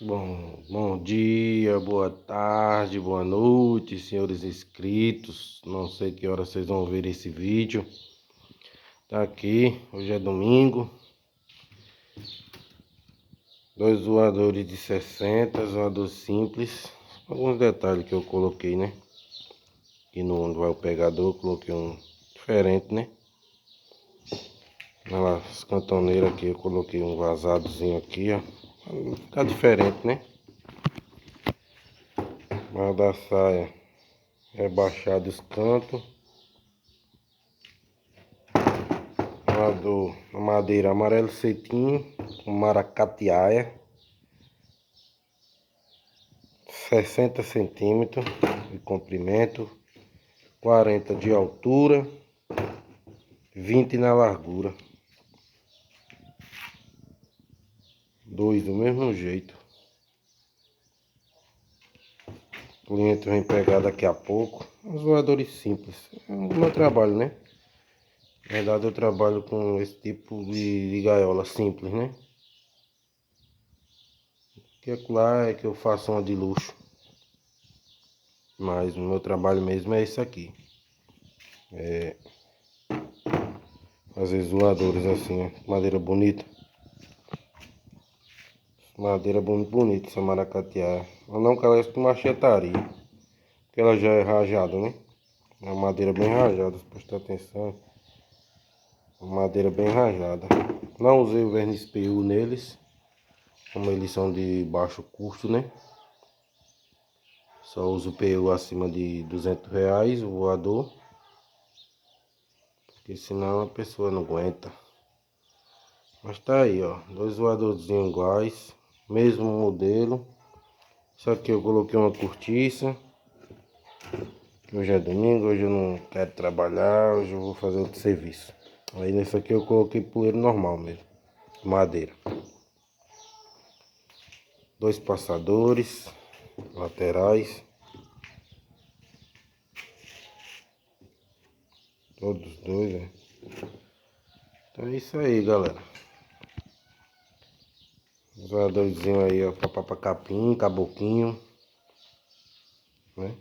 Bom dia, boa tarde, boa noite, senhores inscritos. Não sei que hora vocês vão ver esse vídeo. Tá aqui, hoje é domingo. Dois zoadores de 60, zoador simples. Alguns detalhes que eu coloquei, né? Aqui no onde vai o pegador, eu coloquei um diferente, né? Olha lá, as cantoneiras aqui, eu coloquei um vazadozinho aqui, ó. Pra ficar diferente, né? Mas da saia rebaixado os cantos. A madeira amarelo cetim com maracatiaia, 60 centímetros de comprimento, 40 de altura, 20 na largura. Dois do mesmo jeito. O cliente vem pegar daqui a pouco. Os zoadores simples. É o meu trabalho, né? Na verdade eu trabalho com esse tipo de gaiola simples, né? Que lá é que eu faço uma de luxo. Mas o meu trabalho mesmo é esse aqui. Fazer zoadores assim, ó. Madeira bonita. Madeira muito bonita essa maracatiá. Ela não carece de machetaria. Porque ela já é rajada, né? É uma madeira bem rajada, se prestar atenção. Uma madeira bem rajada. Não usei o verniz PU neles. Como eles são de baixo custo, né? Só uso o PU acima de R$ 200 o voador. Porque senão a pessoa não aguenta. Mas tá aí, ó. Dois voadorzinhos iguais. Mesmo modelo. Só que eu coloquei uma cortiça. Hoje é domingo, hoje eu não quero trabalhar, hoje eu vou fazer outro serviço. Aí nesse aqui eu coloquei poeira normal mesmo, madeira. Dois passadores laterais. Todos dois, né? Então é isso aí, galera. Os voadorzinhos aí, ó, pra capim, caboquinho, né?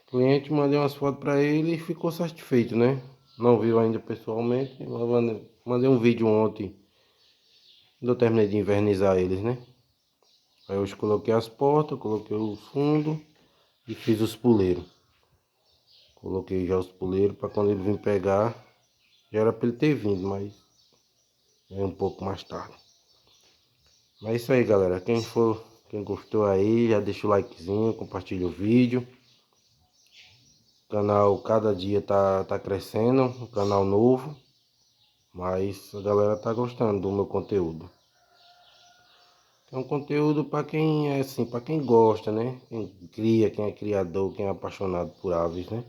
O cliente, mandei umas fotos pra ele e ficou satisfeito, né? Não viu ainda pessoalmente, mas mandei um vídeo ontem. Quando eu terminei de invernizar eles, né? Aí hoje coloquei as portas, coloquei o fundo e fiz os puleiros. Coloquei já os puleiros para quando ele vir pegar, já era para ele ter vindo, mas veio um pouco mais tarde. Mas é isso aí, galera. Quem gostou aí, já deixa o likezinho, compartilha o vídeo. O canal cada dia tá crescendo, um canal novo, mas a galera tá gostando do meu conteúdo. É um conteúdo para quem é assim, para quem gosta, né? Quem cria, quem é criador, quem é apaixonado por aves, né?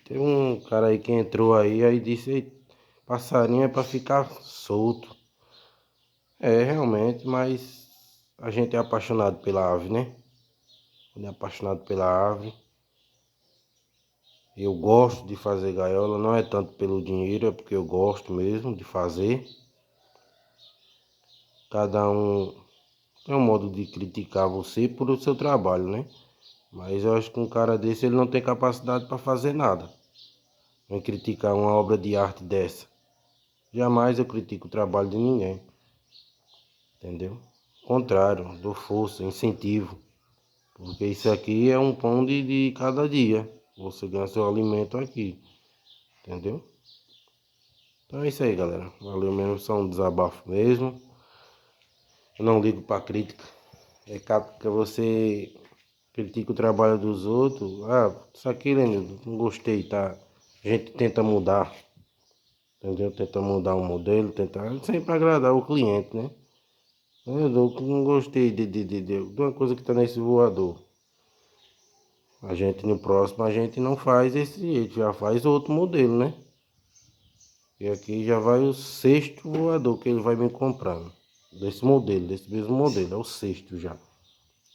Tem um cara aí que entrou aí disse: "Ei, passarinho é para ficar solto." É, realmente, mas a gente é apaixonado pela ave, né? Quando é apaixonado pela ave, eu gosto de fazer gaiola, não é tanto pelo dinheiro, é porque eu gosto mesmo de fazer. Cada um tem um modo de criticar você por o seu trabalho, né? Mas eu acho que um cara desse ele não tem capacidade para fazer nada. Vem criticar uma obra de arte dessa. Jamais eu critico o trabalho de ninguém. Entendeu? Contrário, dou força, incentivo. Porque isso aqui é um pão de cada dia. Você ganha seu alimento aqui. Entendeu? Então é isso aí, galera. Valeu mesmo, só um desabafo mesmo. Eu não ligo pra crítica. É que você critica o trabalho dos outros. Ah, isso aqui, Lenildo, não gostei, tá? A gente tenta mudar. Entendeu? Tenta mudar o modelo, tentar sempre agradar o cliente, né? Eu não gostei de uma coisa que tá nesse voador. A gente no próximo a gente não faz esse jeito, já faz outro modelo, né? E aqui já vai o sexto voador que ele vai me comprando. Desse modelo, desse mesmo modelo, é o sexto já.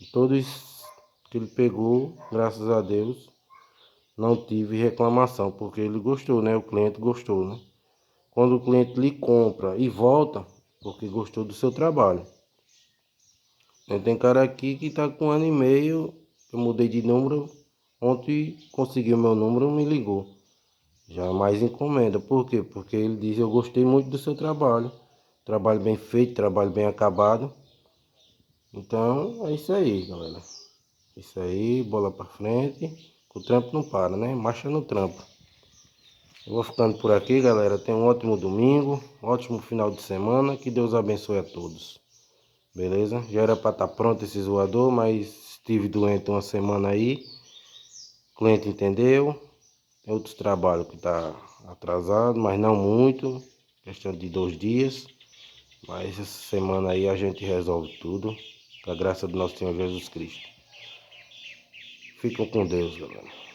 E todos que ele pegou, graças a Deus, não tive reclamação, porque ele gostou, né? O cliente gostou, né? quando o cliente lhe compra e volta, porque gostou do seu trabalho. Tem cara aqui que tá com 1 ano e meio, eu mudei de número, ontem conseguiu meu número, me ligou. Já mais encomenda, por quê? Porque ele diz, eu gostei muito do seu trabalho, trabalho bem feito, trabalho bem acabado. Então é isso aí, galera. Isso aí, bola pra frente, o trampo não para, né? Marcha no trampo. Eu vou ficando por aqui, galera. Tenha um ótimo domingo, ótimo final de semana. Que Deus abençoe a todos. Beleza? Já era para estar pronto esse zoador, mas estive doente uma semana aí. O cliente entendeu. Tem outros trabalhos que tá atrasado, mas não muito. Questão de 2 dias. Mas essa semana aí a gente resolve tudo. Com a graça do nosso Senhor Jesus Cristo. Fiquem com Deus, galera.